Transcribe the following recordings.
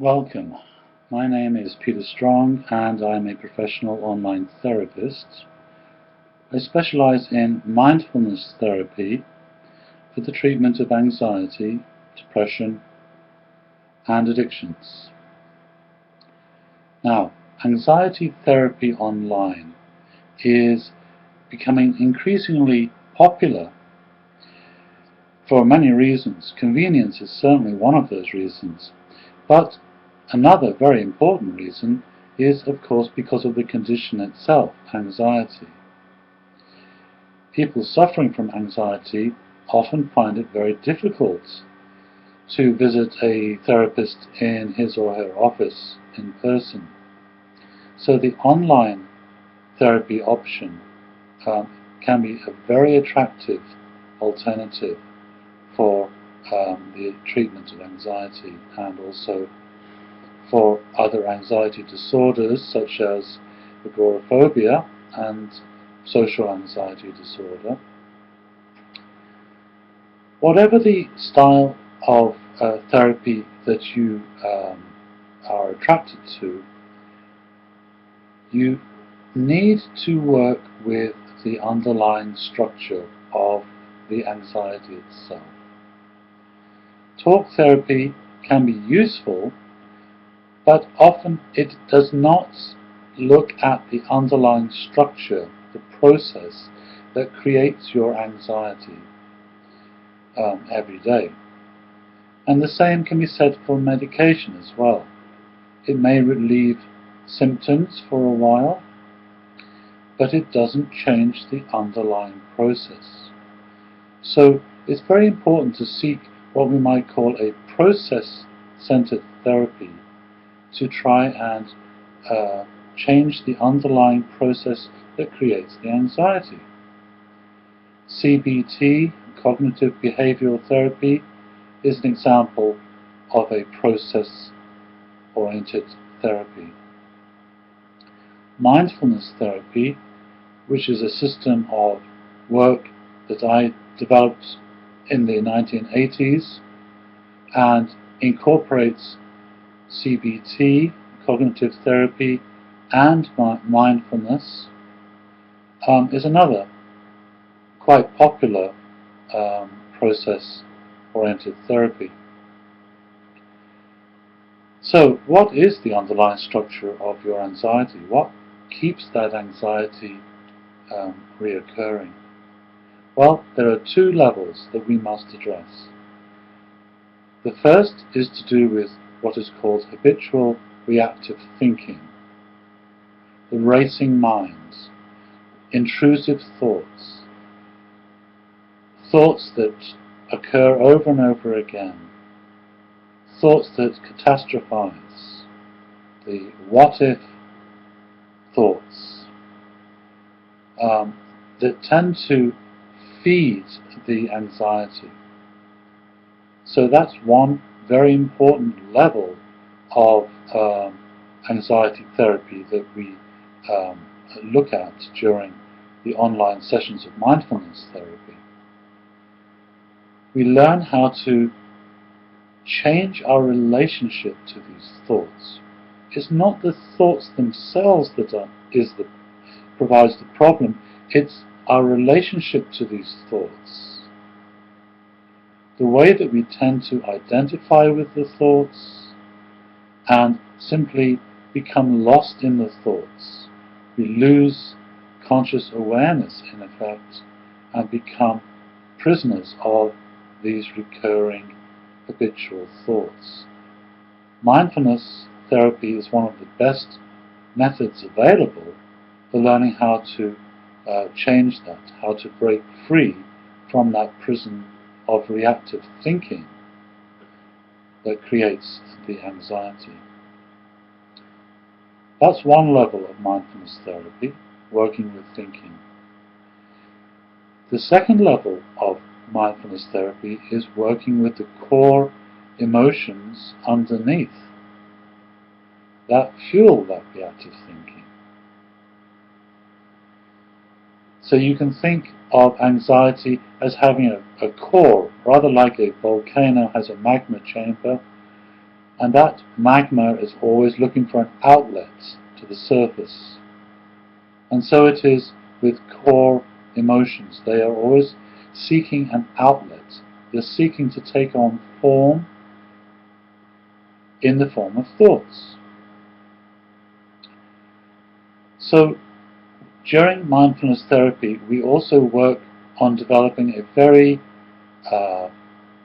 Welcome. My name is Peter Strong and I'm a professional online therapist. I specialize in mindfulness therapy for the treatment of anxiety, depression, and addictions. Now, anxiety therapy online is becoming increasingly popular for many reasons. Convenience is certainly one of those reasons, but another very important reason is, of course, because of the condition itself, anxiety. People suffering from anxiety often find it very difficult to visit a therapist in his or her office in person. So the online therapy option can be a very attractive alternative for the treatment of anxiety and also for other anxiety disorders such as agoraphobia and social anxiety disorder. Whatever the style of therapy that you are attracted to, you need to work with the underlying structure of the anxiety itself. Talk therapy can be useful, but often it does not look at the underlying structure, the process that creates your anxiety every day. And the same can be said for medication as well. It may relieve symptoms for a while, but it doesn't change the underlying process. So it's very important to seek what we might call a process-centered therapy to try and change the underlying process that creates the anxiety. CBT, cognitive behavioral therapy, is an example of a process-oriented therapy. Mindfulness therapy, which is a system of work that I developed in the 1980s and incorporates CBT, cognitive therapy, and mindfulness, is another quite popular process-oriented therapy. So, what is the underlying structure of your anxiety? What keeps that anxiety reoccurring? Well, there are two levels that we must address. The first is to do with what is called habitual reactive thinking, the racing minds, intrusive thoughts, thoughts that occur over and over again, thoughts that catastrophize, the what-if thoughts that tend to feed the anxiety. So that's one very important level of anxiety therapy that we look at during the online sessions of mindfulness therapy. We learn how to change our relationship to these thoughts. It's not the thoughts themselves that provides the problem, it's our relationship to these thoughts. The way that we tend to identify with the thoughts and simply become lost in the thoughts. We lose conscious awareness, in effect, and become prisoners of these recurring habitual thoughts. Mindfulness therapy is one of the best methods available for learning how to change that, how to break free from that prison of reactive thinking that creates the anxiety. That's one level of mindfulness therapy, working with thinking. The second level of mindfulness therapy is working with the core emotions underneath that fuel that reactive thinking. So you can think of anxiety as having a core, rather like a volcano has a magma chamber, And that magma is always looking for an outlet to the surface. And so it is with core emotions. They are always seeking an outlet. They're seeking to take on form in the form of thoughts. So during mindfulness therapy, we also work on developing a very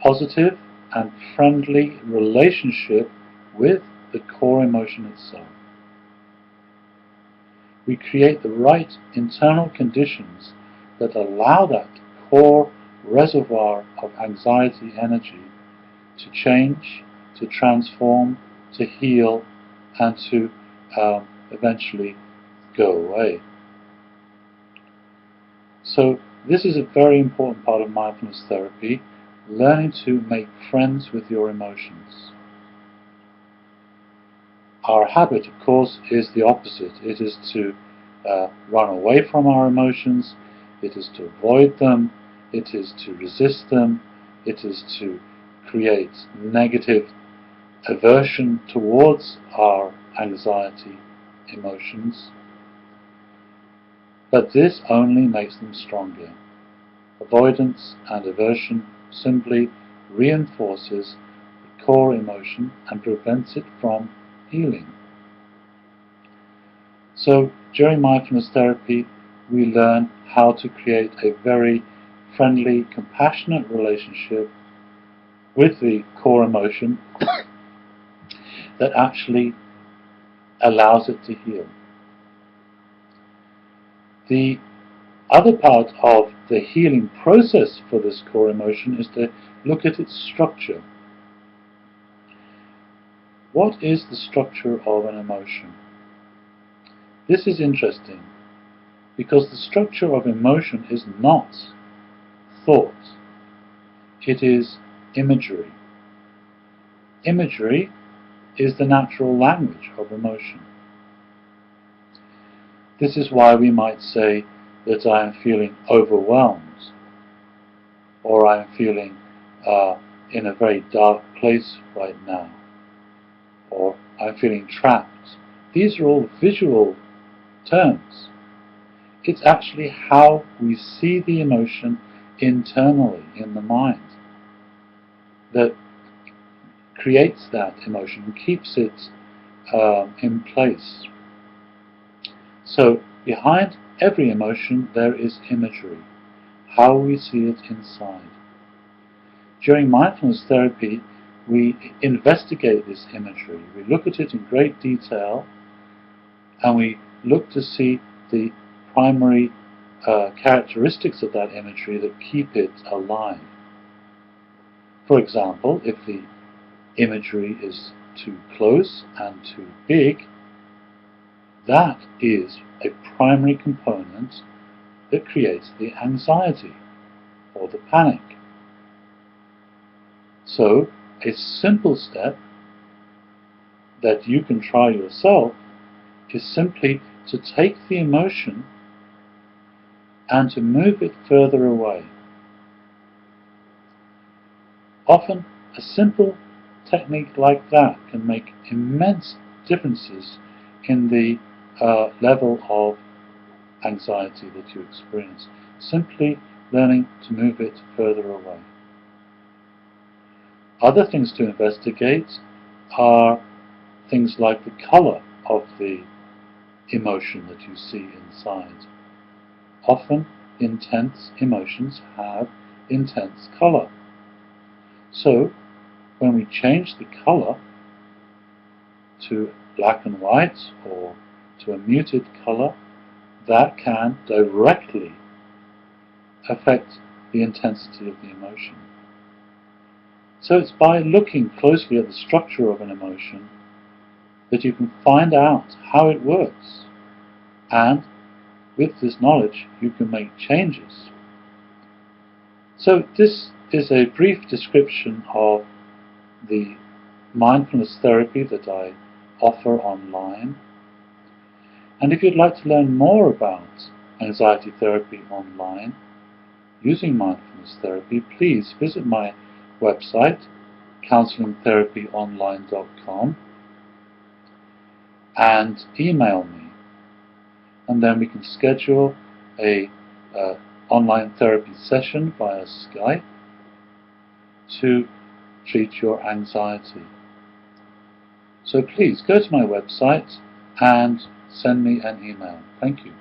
positive and friendly relationship with the core emotion itself. We create the right internal conditions that allow that core reservoir of anxiety energy to change, to transform, to heal, and to eventually go away. So this is a very important part of mindfulness therapy, learning to make friends with your emotions. Our habit, of course, is the opposite. It is to run away from our emotions, it is to avoid them, it is to resist them, it is to create negative aversion towards our anxiety emotions. But this only makes them stronger. Avoidance and aversion simply reinforces the core emotion and prevents it from healing. So during mindfulness therapy, we learn how to create a very friendly, compassionate relationship with the core emotion that actually allows it to heal. The other part of the healing process for this core emotion is to look at its structure. What is the structure of an emotion? This is interesting because the structure of emotion is not thought. It is imagery. Imagery is the natural language of emotion. This is why we might say that I am feeling overwhelmed, or I am feeling in a very dark place right now, or I'm feeling trapped. These are all visual terms. It's actually how we see the emotion internally in the mind that creates that emotion and keeps it in place. So behind every emotion there is imagery, how we see it inside. During mindfulness therapy, we investigate this imagery. We look at it in great detail, and we look to see the primary characteristics of that imagery that keep it alive. For example, if the imagery is too close and too big, that is a primary component that creates the anxiety or the panic. So, a simple step that you can try yourself is simply to take the emotion and to move it further away. Often, a simple technique like that can make immense differences in the level of anxiety that you experience. Simply learning to move it further away. Other things to investigate are things like the color of the emotion that you see inside. Often, intense emotions have intense color. So, when we change the color to black and white or to a muted color, that can directly affect the intensity of the emotion. So it's by looking closely at the structure of an emotion that you can find out how it works, and with this knowledge you can make changes. So this is a brief description of the mindfulness therapy that I offer online. And if you'd like to learn more about anxiety therapy online using mindfulness therapy, please visit my website counselingtherapyonline.com and email me, and then we can schedule a online therapy session via Skype to treat your anxiety. So please go to my website and send me an email. Thank you.